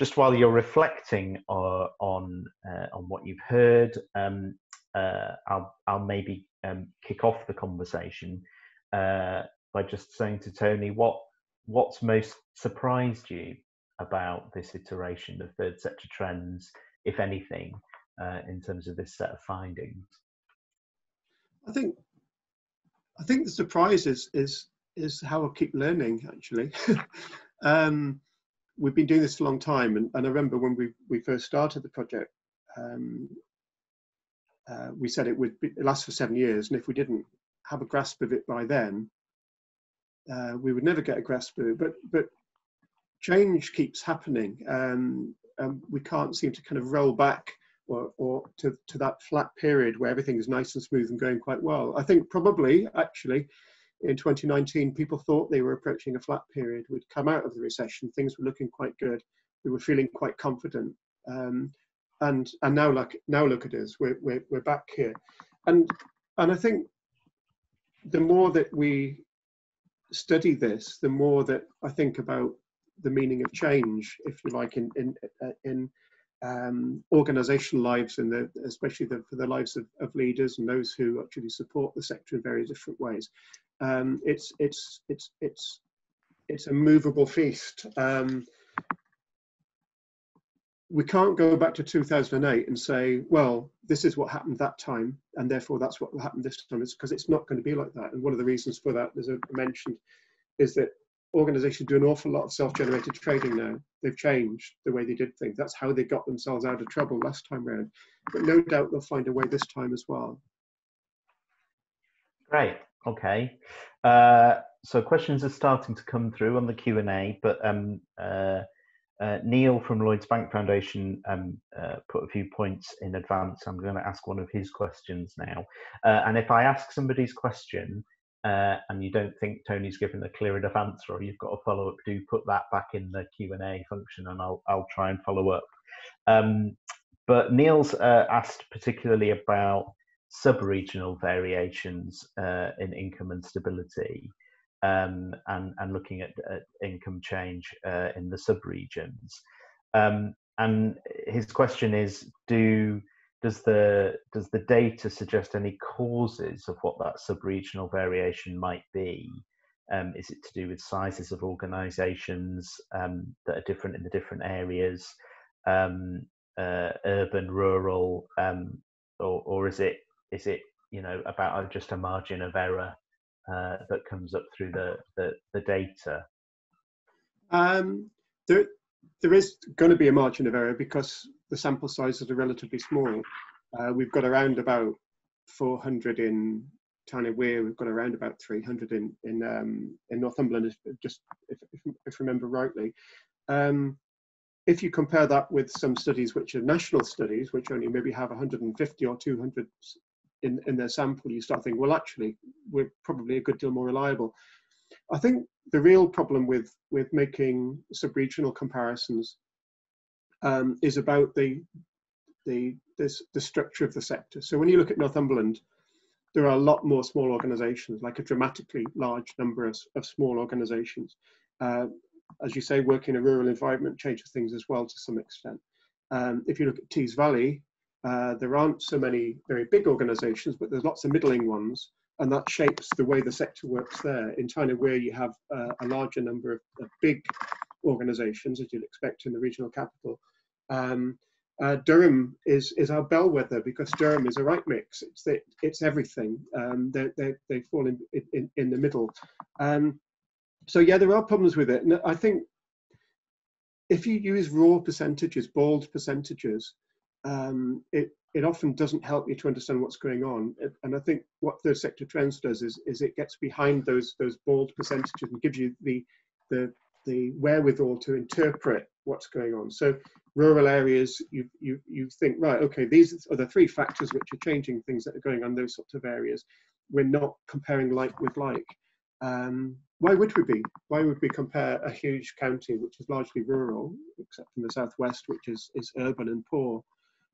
just while you're reflecting on what you've heard, I'll maybe kick off the conversation by just saying to Tony, what's most surprised you about this iteration of third sector trends, if anything, in terms of this set of findings? I think the surprise is how I keep learning, actually. We've been doing this for a long time, and I remember when we first started the project, we said it would last for 7 years, and if we didn't have a grasp of it by then, we would never get a grasp of it. But change keeps happening, and we can't seem to kind of roll back or to that flat period where everything is nice and smooth and going quite well. I think probably, actually, in 2019, people thought they were approaching a flat period. We'd come out of the recession, things were looking quite good. We were feeling quite confident, and now look at us. We're back here, and I think the more that we study this, the more that I think about the meaning of change, if you like, in organizational lives, and especially for the lives of leaders and those who actually support the sector in very different ways. It's a movable feast. We can't go back to 2008 and say, well, this is what happened that time, and therefore that's what will happen this time. It's because it's not going to be like that. And one of the reasons for that, as I mentioned, is that organizations do an awful lot of self-generated trading now. They've changed the way they did things. That's how they got themselves out of trouble last time round. But no doubt they'll find a way this time as well. Great. Okay. So questions are starting to come through on the Q&A, but Neil from Lloyds Bank Foundation put a few points in advance. I'm going to ask one of his questions now. And if I ask somebody's question and you don't think Tony's given a clear enough answer, or you've got a follow-up, do put that back in the Q&A function and I'll try and follow up. But Neil's asked particularly about sub-regional variations in income and stability, and looking at income change in the sub-regions. And his question is, does the data suggest any causes of what that sub-regional variation might be? Is it to do with sizes of organisations that are different in the different areas, urban, rural, or is it about just a margin of error that comes up through the data? There is going to be a margin of error because the sample sizes are relatively small. We've got around about 400 in Tyne Wear. We've got around about 300 in Northumberland, just if I remember rightly. If you compare that with some studies which are national studies, which only maybe have 150 or 200 in their sample, you start thinking, well, actually, we're probably a good deal more reliable. I think the real problem with making sub-regional comparisons is about the structure of the sector. So when you look at Northumberland, there are a lot more small organisations, like a dramatically large number of small organisations. As you say, working in a rural environment changes things as well to some extent. If you look at Tees Valley, there aren't so many very big organisations, but there's lots of middling ones, and that shapes the way the sector works there. In Tyne Wear, you have a larger number of big organisations, as you'd expect in the regional capital. Durham is our bellwether because Durham is a right mix. It's everything. They fall in the middle. So yeah, there are problems with it. And I think if you use raw percentages, bald percentages, it often doesn't help you to understand what's going on. And I think what third sector trends does is it gets behind those bald percentages and gives you the wherewithal to interpret what's going on. So rural areas, you think, right, okay, these are the three factors which are changing things that are going on in those sorts of areas. We're not comparing like with like. Why would we be? Why would we compare a huge county which is largely rural, except in the southwest, which is urban and poor?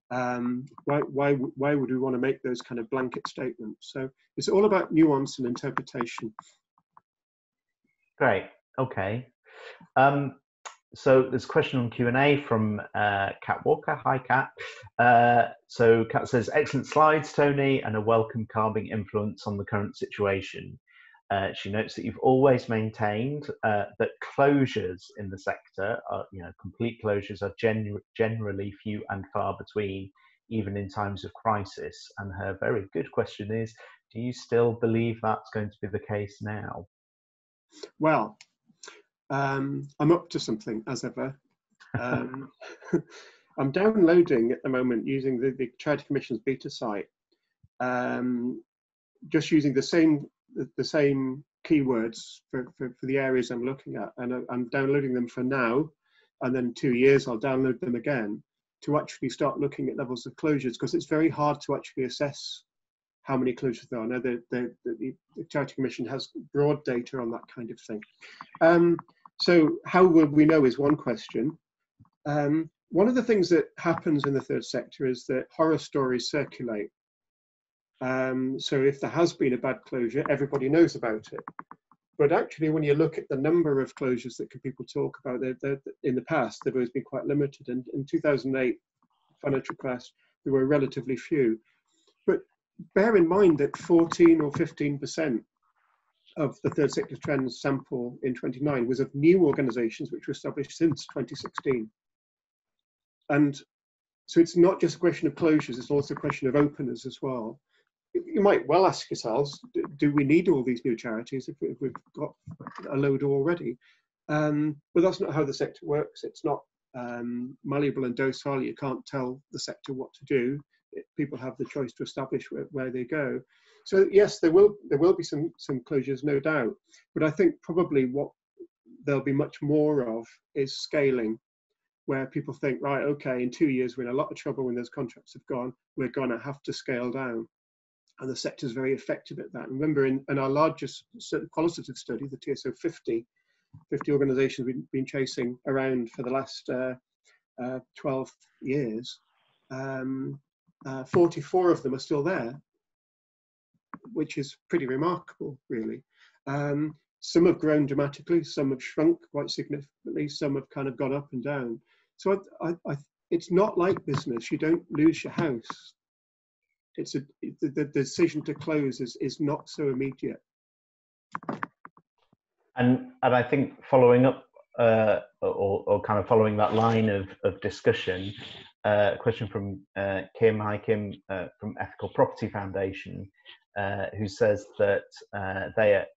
Why would we want to make those kind of blanket statements? So it's all about nuance and interpretation. Great. Okay. So there's a question on Q&A from Kat Walker. Hi, Kat. So Kat says, excellent slides, Tony, and a welcome calming influence on the current situation. She notes that you've always maintained that closures in the sector, complete closures are generally few and far between, even in times of crisis. And her very good question is, do you still believe that's going to be the case now? Well, I'm up to something, as ever. I'm downloading at the moment using the Charity Commission's beta site, just using the same keywords for the areas I'm looking at, and I'm downloading them for now, and then 2 years I'll download them again to actually start looking at levels of closures, because it's very hard to actually assess how many closures there are. Now, the Charity Commission has broad data on that kind of thing. So how will we know is one question. One of the things that happens in the third sector is that horror stories circulate. So if there has been a bad closure, everybody knows about it. But actually, when you look at the number of closures that people talk about, in the past, they've always been quite limited. And in 2008 financial crash, there were relatively few. But bear in mind that 14 or 15% of the third sector trends sample in 29 was of new organisations which were established since 2016. And so it's not just a question of closures, it's also a question of openers as well. You might well ask yourselves, do we need all these new charities if we've got a load already? But that's not how the sector works. It's not malleable and docile. You can't tell the sector what to do. People have the choice to establish where they go. So yes, there will be some closures, no doubt. But I think probably what there'll be much more of is scaling, where people think, right, okay, in 2 years we're in a lot of trouble when those contracts have gone. We're going to have to scale down. And the sector is very effective at that. Remember, in our largest qualitative study, the TSO 50 organisations we've been chasing around for the last 12 years, 44 of them are still there, which is pretty remarkable, really. Some have grown dramatically, some have shrunk quite significantly, some have kind of gone up and down. So it's not like business. You don't lose your house. The decision to close is not so immediate. And I think following up or kind of following that line of discussion, a question from Kim. Hi, Kim, from Ethical Property Foundation, who says that they at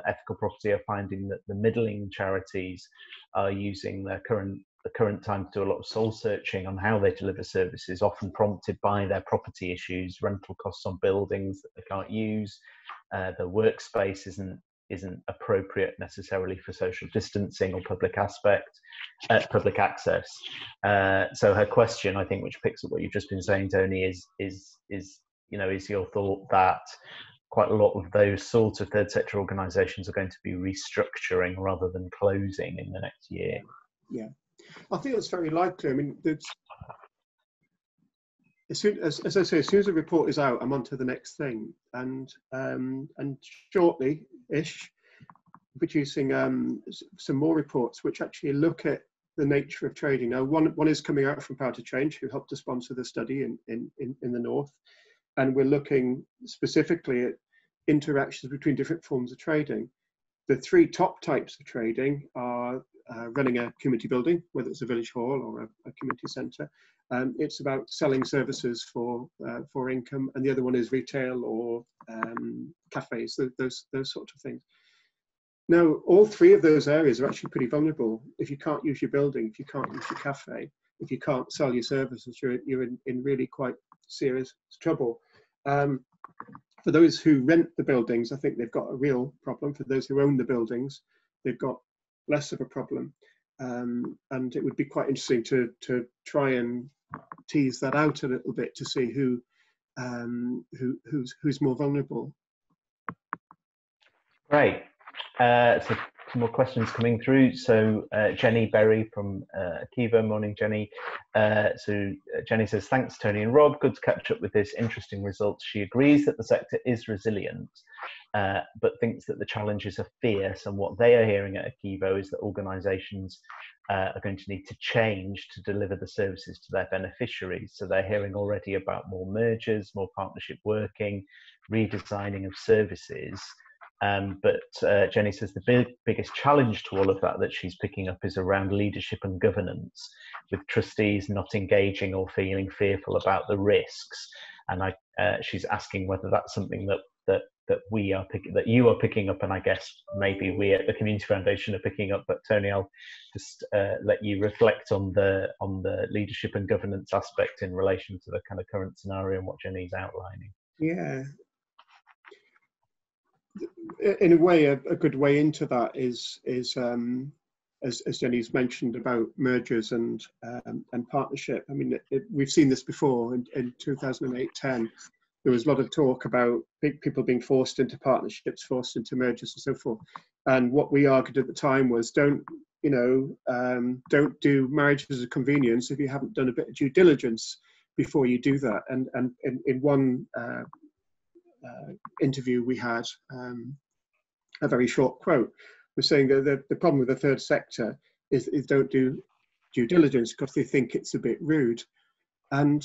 Ethical Property are finding that the middling charities are using the current time to do a lot of soul searching on how they deliver services, often prompted by their property issues, rental costs on buildings that they can't use, the workspace isn't appropriate necessarily for social distancing or public access. So her question, I think, which picks up what you've just been saying, Tony, is your thought that quite a lot of those sorts of third sector organisations are going to be restructuring rather than closing in the next year? Yeah, I think that's very likely. I mean, as I say, as soon as the report is out, I'm on to the next thing, and shortly-ish, producing some more reports which actually look at the nature of trading. Now, one is coming out from Power to Change, who helped to sponsor the study in the north, and we're looking specifically at interactions between different forms of trading. The three top types of trading are running a community building, whether it's a village hall or a community centre. It's about selling services for income, and the other one is retail or cafes, those sort of things. Now, all three of those areas are actually pretty vulnerable. If you can't use your building, if you can't use your cafe, if you can't sell your services, you're in really quite serious trouble. For those who rent the buildings, I think they've got a real problem. For those who own the buildings, they've got less of a problem. And it would be quite interesting to try and tease that out a little bit to see who's more vulnerable. Great. So some more questions coming through. So Jenny Berry from Akiva, morning Jenny. Jenny says, thanks Tony and Rob, good to catch up with this interesting results. She agrees that the sector is resilient, but thinks that the challenges are fierce, and what they are hearing at Akiva is that organisations are going to need to change to deliver the services to their beneficiaries. So they're hearing already about more mergers, more partnership working, redesigning of services. But Jenny says the biggest challenge to all of that she's picking up is around leadership and governance, with trustees not engaging or feeling fearful about the risks. And she's asking whether that's something that you are picking up, and I guess maybe we at the Community Foundation are picking up. But Tony, I'll just let you reflect on the leadership and governance aspect in relation to the kind of current scenario and what Jenny's outlining. Yeah. In a way, a good way into that is as Jenny's mentioned about mergers and partnership. I mean, we've seen this before in 2008-10. There was a lot of talk about people being forced into partnerships, forced into mergers, and so forth. And what we argued at the time was, don't do marriage as a convenience if you haven't done a bit of due diligence before you do that. And in one interview we had, a very short quote was saying that the problem with the third sector is don't do due diligence because they think it's a bit rude. And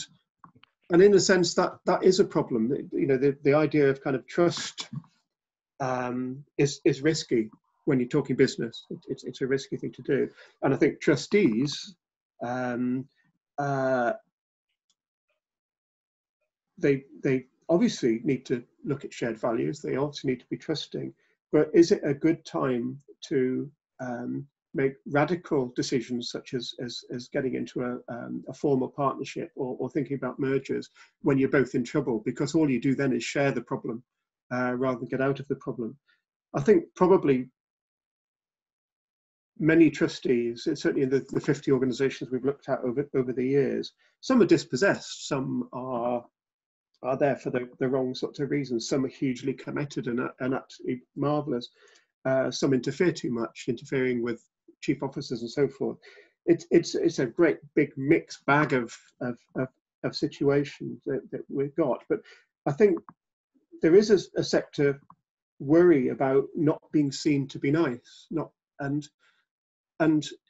in a sense, that is a problem. You know, the idea of kind of trust is risky when you're talking business. It's a risky thing to do. And I think trustees, they obviously need to look at shared values. They also need to be trusting. But is it a good time to make radical decisions such as getting into a formal partnership or thinking about mergers when you're both in trouble? Because all you do then is share the problem rather than get out of the problem. I think probably many trustees, certainly in the 50 organisations we've looked at over the years, some are dispossessed, some are there for the wrong sorts of reasons. Some are hugely committed and absolutely marvellous. Some interfere too much, interfering with chief officers and so forth. It's a great big mixed bag of situations that we've got. But I think there is a sector worry about not being seen to be nice. And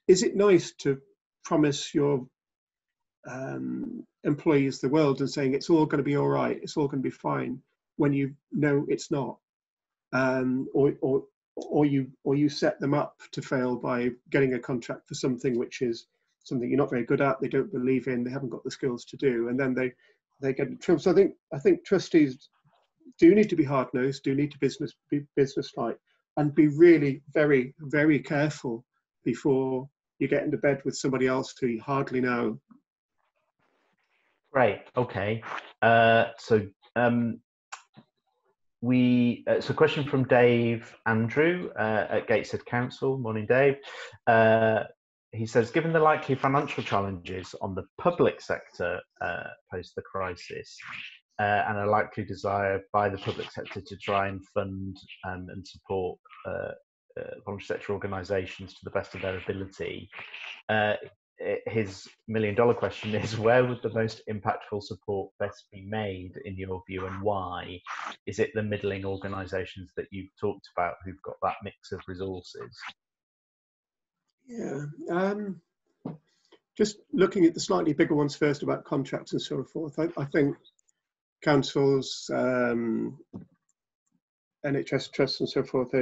is it nice to promise your employees the world and saying it's all going to be all right, it's all going to be fine, when you know it's not, or you set them up to fail by getting a contract for something which is something you're not very good at, they don't believe in, they haven't got the skills to do, and then they get in trouble. So I think trustees do need to be hard-nosed, do need to be business-like, and be really very, very careful before you get into bed with somebody else who you hardly know. Great. Okay. So question from Dave Andrew at Gateshead Council. Morning, Dave. He says, given the likely financial challenges on the public sector post the crisis, and a likely desire by the public sector to try and fund and support voluntary sector organisations to the best of their ability, his $1 million question is, where would the most impactful support best be made in your view, and why? Is it the middling organisations that you've talked about who've got that mix of resources? Yeah, just looking at the slightly bigger ones first about contracts and so forth, I think councils, NHS trusts and so forth,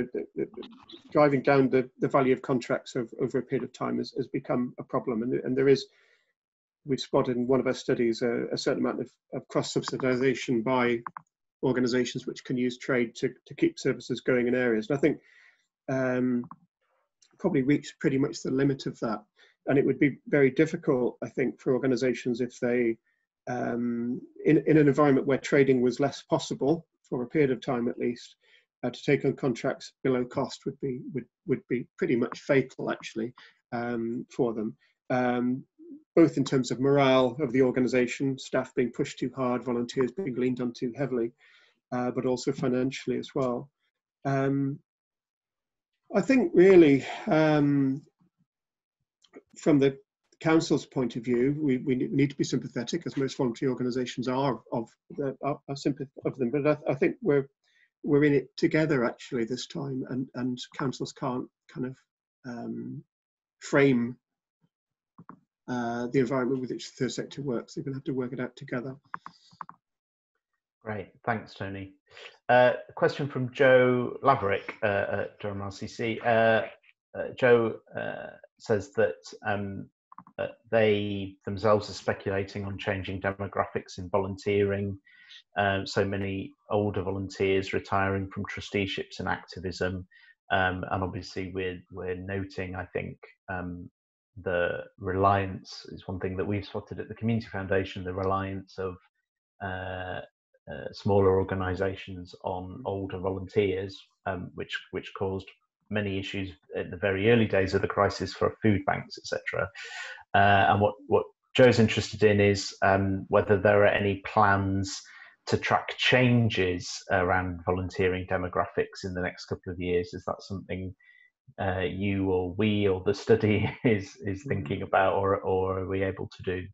driving down the value of contracts over a period of time has become a problem. And there is, we've spotted in one of our studies, a certain amount of cross-subsidisation by organisations which can use trade to keep services going in areas. And I think probably reached pretty much the limit of that. And it would be very difficult, I think, for organisations if they, in an environment where trading was less possible, for a period of time at least, to take on contracts below cost would be pretty much fatal, actually, for them, both in terms of morale of the organisation, staff being pushed too hard, volunteers being leaned on too heavily, but also financially as well. I think really, from the council's point of view, we need to be sympathetic, as most voluntary organisations are of them. But I think we're in it together actually this time, and councils can't kind of frame the environment with which the third sector works. They're going to have to work it out together. Great, thanks, Tony. A question from Joe Laverick at Durham RCC. Joe says that they themselves are speculating on changing demographics in volunteering. So many older volunteers retiring from trusteeships and activism. And obviously we're noting, I think, the reliance is one thing that we've spotted at the Community Foundation, the reliance of smaller organisations on older volunteers, which caused many issues in the very early days of the crisis for food banks, etc. And what Joe's interested in is whether there are any plans to track changes around volunteering demographics in the next couple of years. Is that something you or we or the study is thinking about, or are we able to do?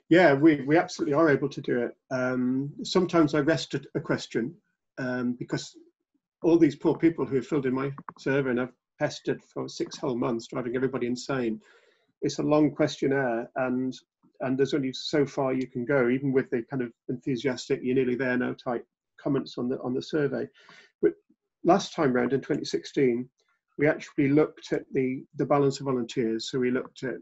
Yeah, we absolutely are able to do it. Sometimes I rest a question because all these poor people who have filled in my survey and I've pestered for 6 whole months, driving everybody insane. It's a long questionnaire, and there's only so far you can go, even with the kind of enthusiastic "you're nearly there now" type comments on the survey. But last time round in 2016, we actually looked at the balance of volunteers. So we looked at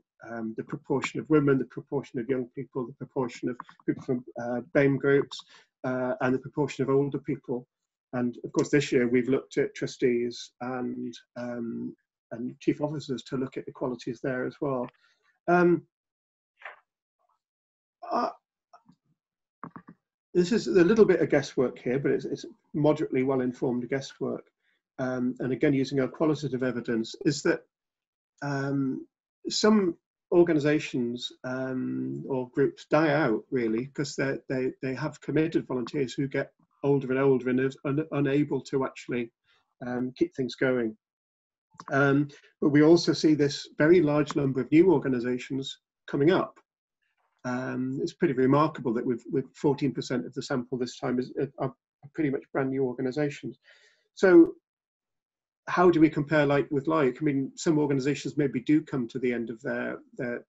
the proportion of women, the proportion of young people, the proportion of people from BAME groups, and the proportion of older people. And of course, this year we've looked at trustees and chief officers to look at equalities there as well. This is a little bit of guesswork here, but it's moderately well-informed guesswork. And again, using our qualitative evidence, is that some organisations or groups die out really because they have committed volunteers who get older and older and are unable to actually keep things going. But we also see this very large number of new organisations coming up. It's pretty remarkable that with 14% of the sample this time are pretty much brand new organisations. So how do we compare like with like? I mean, some organisations maybe do come to the end of their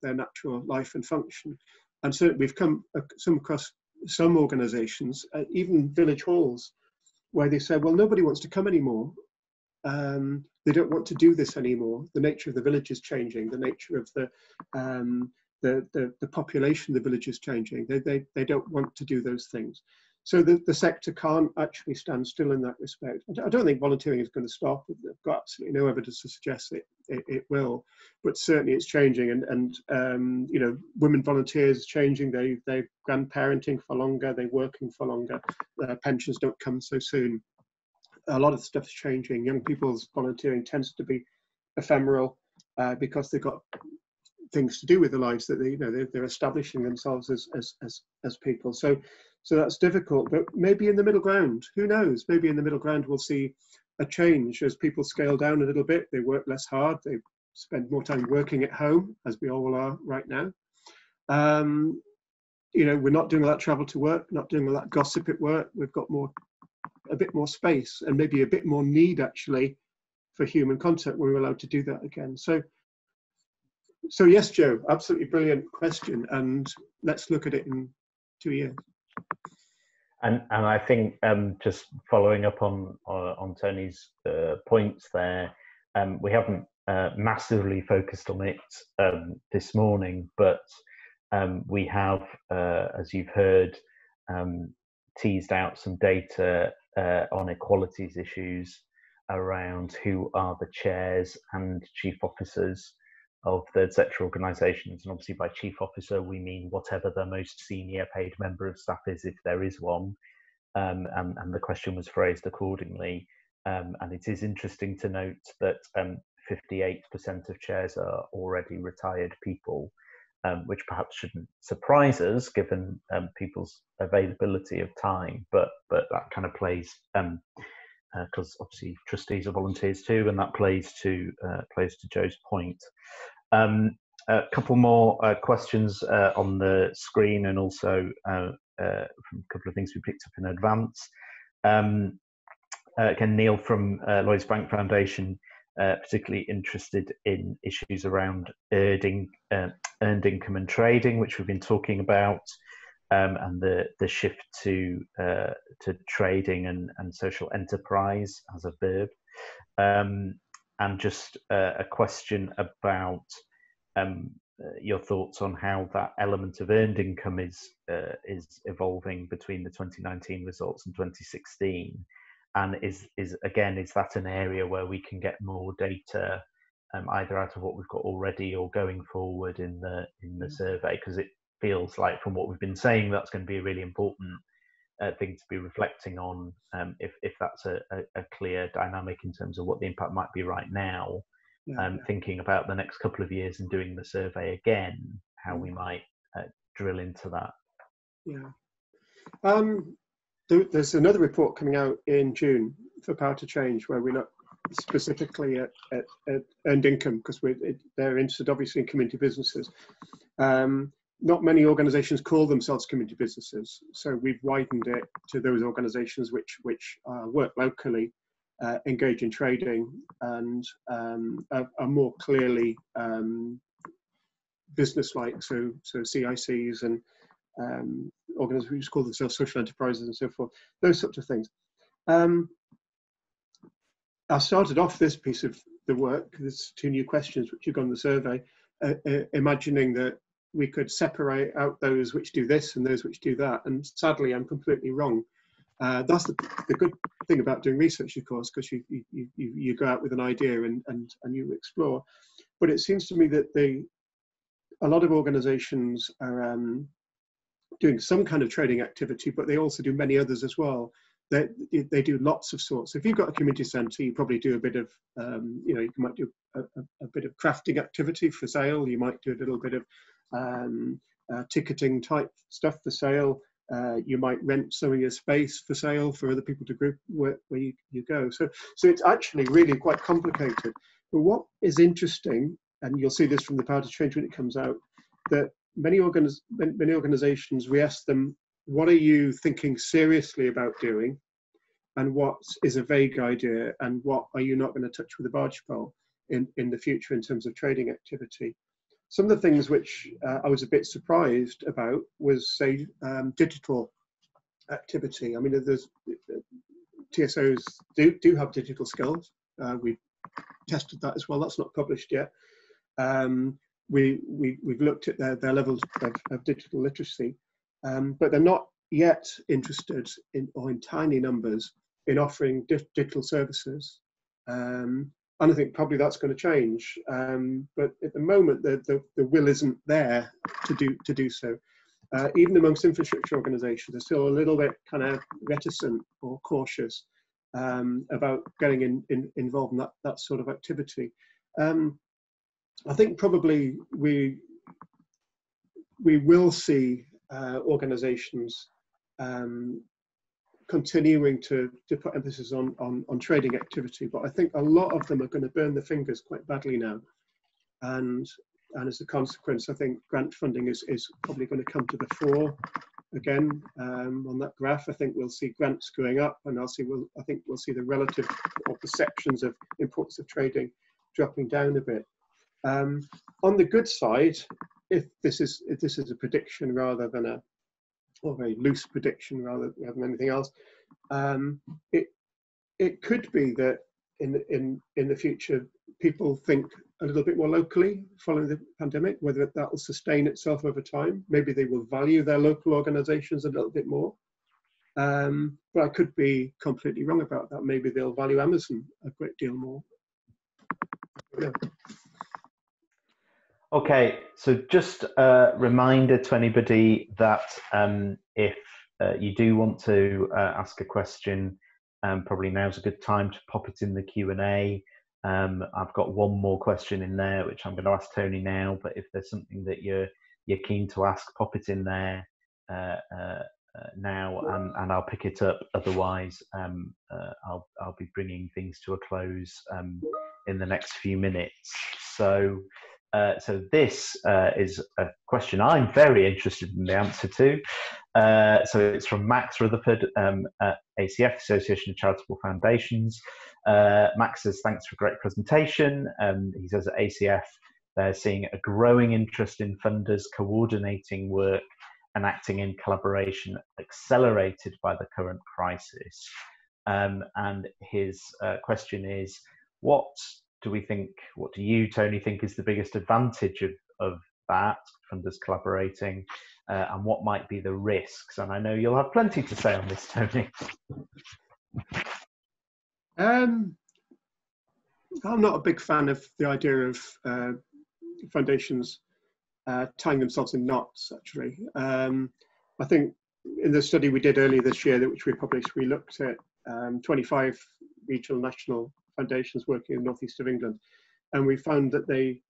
natural life and function. And certainly we've come across some organisations, even village halls, where they say, well, nobody wants to come anymore. They don't want to do this anymore. The nature of the village is changing. The nature of the population of the village is changing. They don't want to do those things. So the sector can't actually stand still in that respect. I don't think volunteering is going to stop. I've got absolutely no evidence to suggest it will, but certainly it's changing. And you know, women volunteers changing. They're grandparenting for longer. They're working for longer. Their pensions don't come so soon. A lot of the stuff's changing. Young people's volunteering tends to be ephemeral because they've got things to do with their lives that they're establishing themselves as people. So that's difficult, but maybe in the middle ground, who knows? Maybe in the middle ground we'll see a change as people scale down a little bit. They work less hard. They spend more time working at home, as we all are right now. You know, we're not doing all that travel to work, not doing all that gossip at work. We've got a bit more space and maybe a bit more need actually for human contact when we're allowed to do that again. So yes, Joe, absolutely brilliant question, and let's look at it in 2 years. And I think just following up on Tony's points there, we haven't massively focused on it this morning, but we have, as you've heard, teased out some data on equalities issues around who are the chairs and chief officers of third sector organisations. And obviously by chief officer, we mean whatever the most senior paid member of staff is, if there is one. And the question was phrased accordingly. And it is interesting to note that 58% of chairs are already retired people, which perhaps shouldn't surprise us given people's availability of time, but that kind of plays, because obviously trustees are volunteers too, and that plays to Joe's point. A couple more questions on the screen, and also from a couple of things we picked up in advance. Again, Neil from Lloyds Bank Foundation particularly interested in issues around earned income and trading, which we've been talking about, and the shift to trading and social enterprise as a verb, and just a question about your thoughts on how that element of earned income is evolving between the 2019 results and 2016, and is that an area where we can get more data, either out of what we've got already or going forward in the survey? Because it feels like, from what we've been saying, that's going to be a really important thing to be reflecting on, if that's a clear dynamic in terms of what the impact might be right now. Thinking about the next couple of years and doing the survey again, how we might drill into that. There's another report coming out in June for Power to Change, where we're not specifically at earned income, because they're interested obviously in community businesses. Not many organisations call themselves community businesses, so we've widened it to those organisations which work locally, engage in trading, and are more clearly business-like, so CICs and organisations who call themselves social enterprises and so forth, those sorts of things. I started off this piece of the work, there's 2 new questions which have gone in the survey, imagining that we could separate out those which do this and those which do that, and sadly I'm completely wrong. That's the good thing about doing research, of course, because you go out with an idea and you explore. But it seems to me that a lot of organisations are doing some kind of trading activity, but they also do many others as well. They do lots of sorts. So if you've got a community centre, you probably do a bit of, you might do a bit of crafting activity for sale. You might do a little bit of ticketing type stuff for sale. You might rent some of your space for sale for other people to group where you go. So it's actually really quite complicated. But what is interesting, and you'll see this from the Power to Change when it comes out, that many organisations, we ask them, what are you thinking seriously about doing, and what is a vague idea, and what are you not going to touch with a barge pole in the future in terms of trading activity? Some of the things which I was a bit surprised about was, say, digital activity. I mean, there's TSOs do have digital skills. We've tested that as well. That's not published yet. We've looked at their levels of digital literacy, but they're not yet interested in tiny numbers in offering digital services. And I think probably that's going to change, but at the moment the will isn't there to do so. Even amongst infrastructure organisations, they're still a little bit kind of reticent or cautious about getting involved in that sort of activity. I think probably we will see organisations continuing to put emphasis on trading activity, but I think a lot of them are going to burn their fingers quite badly now, and as a consequence, I think grant funding is probably going to come to the fore again. On that graph, I think we'll see grants going up, and I think we'll see the relative or perceptions of importance of trading dropping down a bit. On the good side, if this is a prediction rather than a very loose prediction rather than anything else, it could be that in the future people think a little bit more locally following the pandemic. Whether that will sustain itself over time, maybe they will value their local organisations a little bit more. But I could be completely wrong about that. Maybe they'll value Amazon a great deal more. Yeah. Okay, so just a reminder to anybody that if you do want to ask a question, probably now's a good time to pop it in the Q&A. I've got one more question in there, which I'm going to ask Tony now, but if there's something that you're keen to ask, pop it in there now, and I'll pick it up. Otherwise, I'll be bringing things to a close in the next few minutes. So So this is a question I'm very interested in the answer to. So it's from Max Rutherford at ACF, Association of Charitable Foundations. Max says, thanks for a great presentation. He says at ACF, they're seeing a growing interest in funders coordinating work and acting in collaboration, accelerated by the current crisis. And his question is, what do you, Tony, think is the biggest advantage of that, funders collaborating, and what might be the risks? And I know you'll have plenty to say on this, Tony. I'm not a big fan of the idea of foundations tying themselves in knots, actually. I think in the study we did earlier this year, which we published, we looked at 25 regional national foundations working in the northeast of England, and we found that they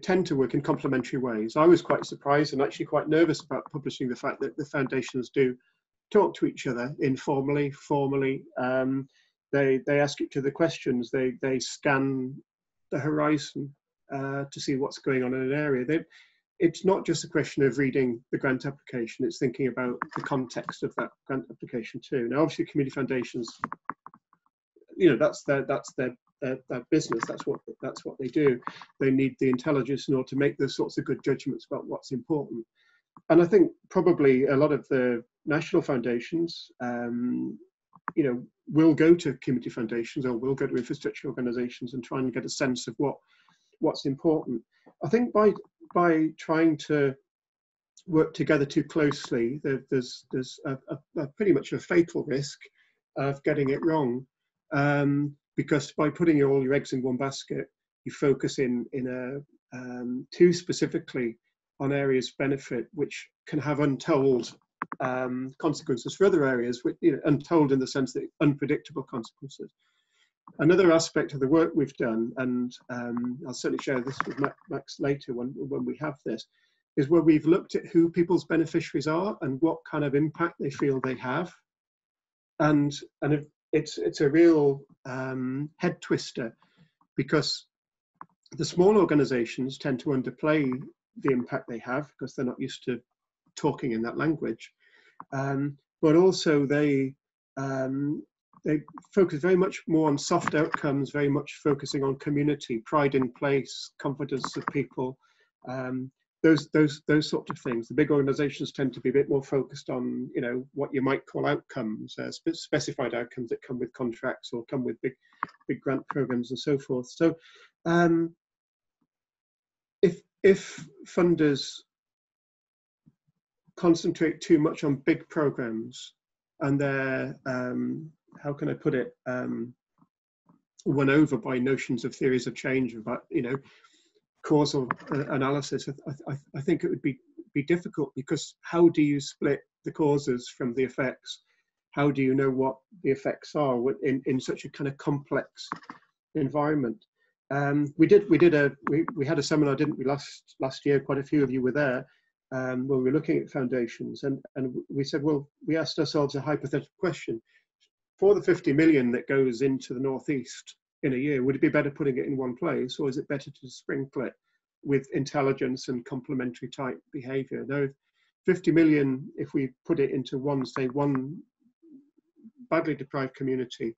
tend to work in complementary ways. I was quite surprised and actually quite nervous about publishing the fact that the foundations do talk to each other informally, formally. They ask each other questions. They scan the horizon to see what's going on in an area. It's not just a question of reading the grant application, it's thinking about the context of that grant application too. Now, obviously, community foundations, that's their business. That's what they do. They need the intelligence in order to make those sorts of good judgments about what's important. And I think probably a lot of the national foundations, will go to community foundations or will go to infrastructure organisations and try and get a sense of what's important. I think by trying to work together too closely, there's a pretty much a fatal risk of getting it wrong, because by putting all your eggs in one basket, you focus in too specifically on areas of benefit, which can have untold consequences for other areas, untold in the sense that unpredictable consequences. Another aspect of the work we've done, and I'll certainly share this with Max later when we have this, is where we've looked at who people's beneficiaries are and what kind of impact they feel they have. And it's a real head twister, because the small organizations tend to underplay the impact they have because they're not used to talking in that language. But also they focus very much more on soft outcomes, very much focusing on community, pride in place, confidence of people, those sorts of things. The big organizations tend to be a bit more focused on, what you might call outcomes, specified outcomes that come with contracts or come with big grant programs and so forth. So if funders concentrate too much on big programs and they're, how can I put it, won over by notions of theories of change, about, causal analysis, I think it would be difficult, because how do you split the causes from the effects? How do you know what the effects are in such a kind of complex environment? We had a seminar, didn't we, last year? Quite a few of you were there, where we were looking at foundations, and we said, well, we asked ourselves a hypothetical question: for the 50 million that goes into the northeast in a year, would it be better putting it in one place, or is it better to sprinkle it with intelligence and complementary type behaviour? Now, 50 million, if we put it into one badly deprived community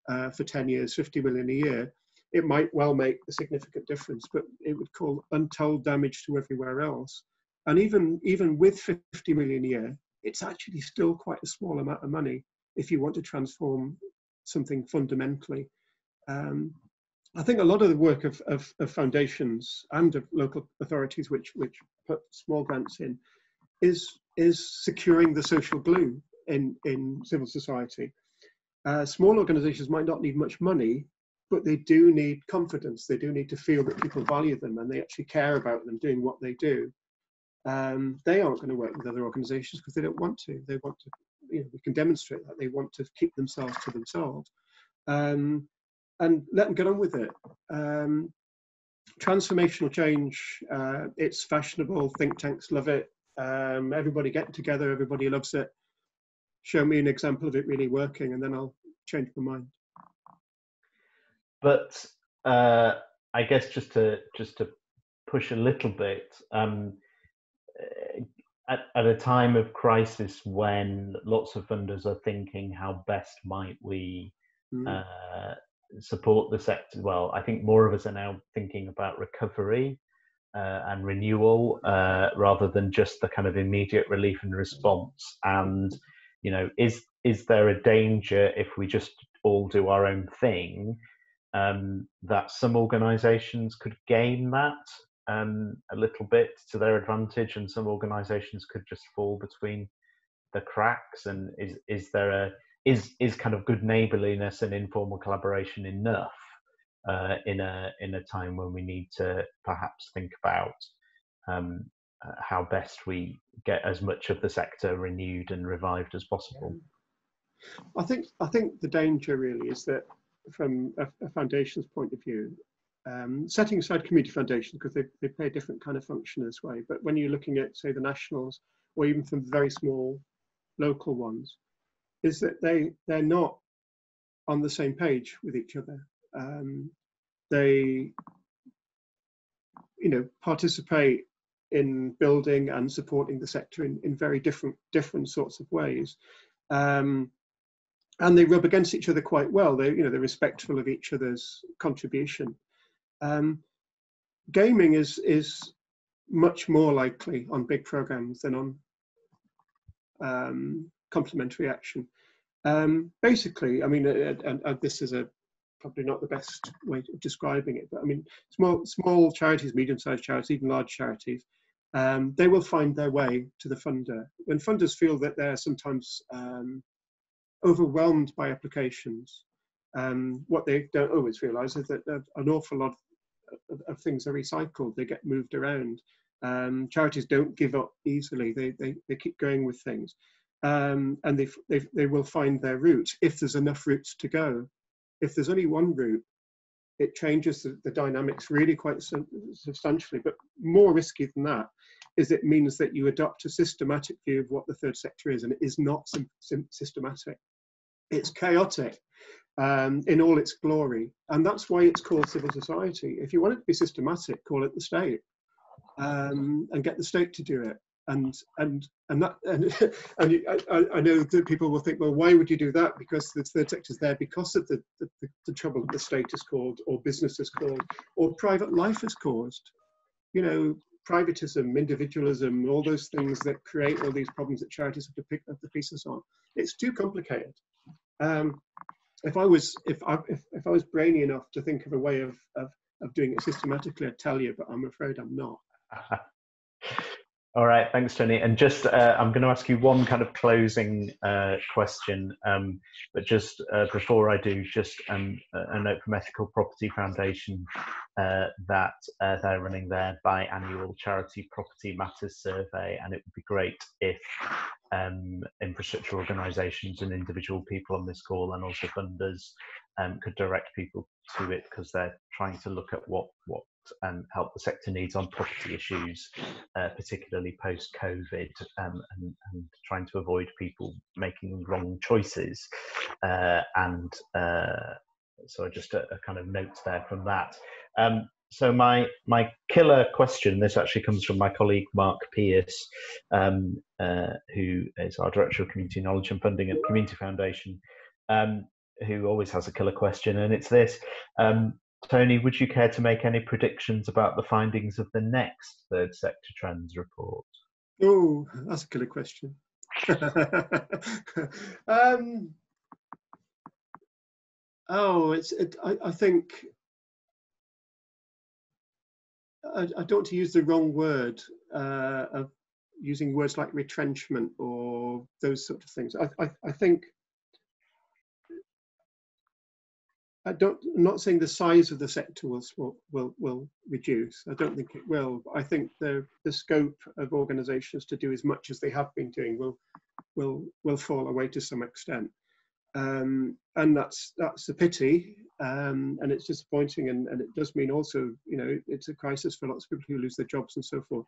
for 10 years, 50 million a year, it might well make a significant difference, but it would cause untold damage to everywhere else. And even with 50 million a year, it's actually still quite a small amount of money if you want to transform something fundamentally. I think a lot of the work of foundations and of local authorities which put small grants in is securing the social glue in civil society. Small organizations might not need much money, but they do need confidence. They do need to feel that people value them and they actually care about them doing what they do. They aren't going to work with other organizations because they don't want to. They want to, we can demonstrate that they want to keep themselves to themselves. And let them get on with it. Transformational change, it's fashionable, think tanks love it, everybody getting together, everybody loves it. Show me an example of it really working and then I'll change my mind. But I guess just to push a little bit. At a time of crisis when lots of funders are thinking how best might we support the sector, well, I think more of us are now thinking about recovery and renewal rather than just the kind of immediate relief and response. And, you know, is there a danger if we just all do our own thing that some organisations could gain that a little bit to their advantage, and some organisations could just fall between the cracks? And is there is kind of good neighbourliness and informal collaboration enough in a time when we need to perhaps think about how best we get as much of the sector renewed and revived as possible? I think the danger really is that, from a foundation's point of view, setting aside community foundations because they play a different kind of function this way, but when you're looking at, say, the nationals or even from very small local ones, is that they're not on the same page with each other. They, you know, participate in building and supporting the sector in very different sorts of ways. And they rub against each other quite well. They're respectful of each other's contribution. Gaming is much more likely on big programs than on complementary action. Basically, I mean, and this is probably not the best way of describing it, but I mean, small charities, medium-sized charities, even large charities, they will find their way to the funder. When funders feel that they're sometimes overwhelmed by applications, what they don't always realise is that an awful lot of things are recycled. They get moved around. Charities don't give up easily. They keep going with things, and they will find their route if there's enough routes to go. If there's only one route, it changes the dynamics really quite substantially. But more risky than that is it means that you adopt a systematic view of what the third sector is, and it is not systematic. It's chaotic in all its glory, and that's why it's called civil society. If you want it to be systematic, call it the state, and get the state to do it. And I know that people will think, well, why would you do that? Because the third sector is there because of the trouble that the state has caused, or business has caused, or private life has caused. You know, privatism, individualism, all those things that create all these problems that charities have to pick up the pieces on. It's too complicated. If I was brainy enough to think of a way of doing it systematically, I'd tell you, but I'm afraid I'm not. All right, thanks, Tony. And just, I'm going to ask you one kind of closing question, but just before I do, just a note from Ethical Property Foundation that they're running their biannual Charity Property Matters survey, and it would be great if infrastructure organisations and individual people on this call, and also funders, could direct people to it, because they're trying to look at what help the sector needs on property issues, particularly post-COVID, and trying to avoid people making wrong choices. So just a kind of note there from that. So my killer question, this actually comes from my colleague Mark Pierce, who is our Director of Community Knowledge and Funding at the Community Foundation, who always has a killer question, and it's this. Tony, would you care to make any predictions about the findings of the next Third Sector Trends report? Oh, that's a killer question. I think, I don't want to use the wrong word of using words like retrenchment or those sort of things. I think, I'm not saying the size of the sector will reduce. I don't think it will. But I think the scope of organisations to do as much as they have been doing will fall away to some extent, and that's a pity, and it's disappointing, and it does mean also, you know, it's a crisis for lots of people who lose their jobs and so forth.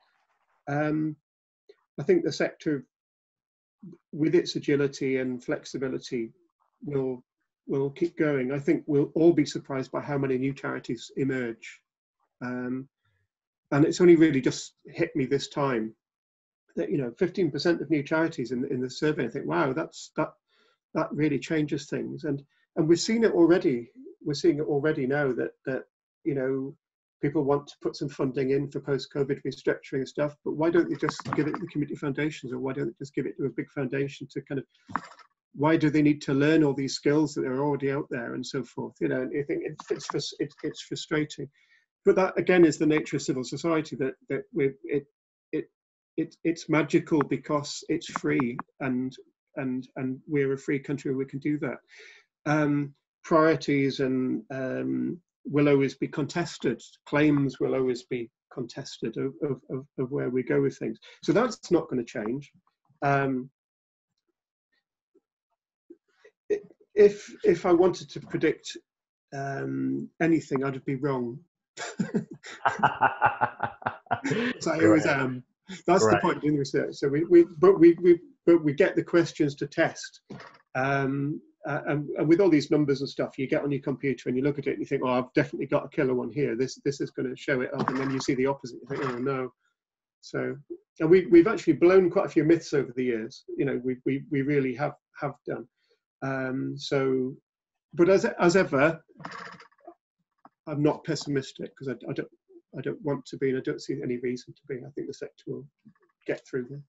I think the sector, with its agility and flexibility, will keep going. I think we'll all be surprised by how many new charities emerge. and it's only really just hit me this time that 15% of new charities in the survey. I think, wow, that really changes things, and we're seeing it already. We're seeing it already now that people want to put some funding in for post-COVID restructuring and stuff, but why don't they just give it to the community foundations, or why don't they just give it to a big foundation to kind of, why do they need to learn all these skills that are already out there and so forth? And I think it's frustrating. But that again is the nature of civil society, that it's magical because it's free, and we're a free country where we can do that. Priorities and will always be contested. Claims will always be contested of where we go with things. So that's not going to change. If I wanted to predict anything, I'd be wrong. So I always am. That's the point of doing research. So we get the questions to test. And with all these numbers and stuff, you get on your computer and you look at it and you think, oh, I've definitely got a killer one here. This is going to show it up, and then you see the opposite. You think, oh no. So, and we've actually blown quite a few myths over the years. We really have done. So, but as ever, I'm not pessimistic, because I don't want to be, and I don't see any reason to be. I think the sector will get through